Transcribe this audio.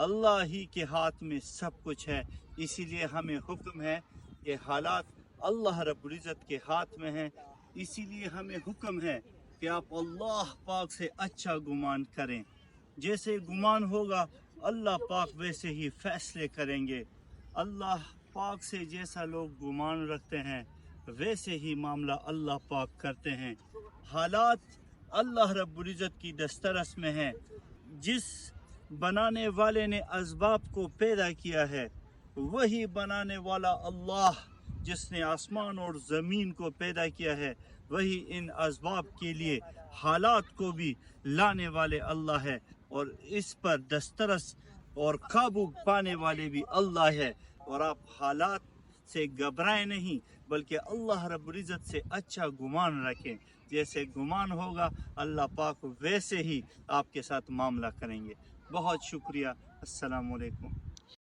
अल्लाह ही के हाथ में सब कुछ है। इसीलिए हमें हुक्म है कि हालात अल्लाह रब्बुल इज़्ज़त के हाथ में हैं। इसीलिए हमें हुक्म है कि आप अल्लाह पाक से अच्छा गुमान करें। जैसे गुमान होगा अल्लाह पाक वैसे ही फैसले करेंगे। अल्लाह पाक से जैसा लोग गुमान रखते हैं वैसे ही मामला अल्लाह पाक करते हैं। हालात अल्लाह रब्बुल इज़्ज़त की दस्तरस में हैं। जिस बनाने वाले ने असबाब को पैदा किया है वही बनाने वाला अल्लाह, जिसने आसमान और ज़मीन को पैदा किया है वही इन असबाब के लिए हालात को भी लाने वाले अल्लाह है। और इस पर दस्तरस और काबू पाने वाले भी अल्लाह है। और आप हालात से घबराएं नहीं बल्कि अल्लाह रब्बुल इज़्ज़त से अच्छा गुमान रखें। जैसे गुमान होगा अल्लाह पाक वैसे ही आपके साथ मामला करेंगे। बहुत शुक्रिया। अस्सलामु अलैकुम।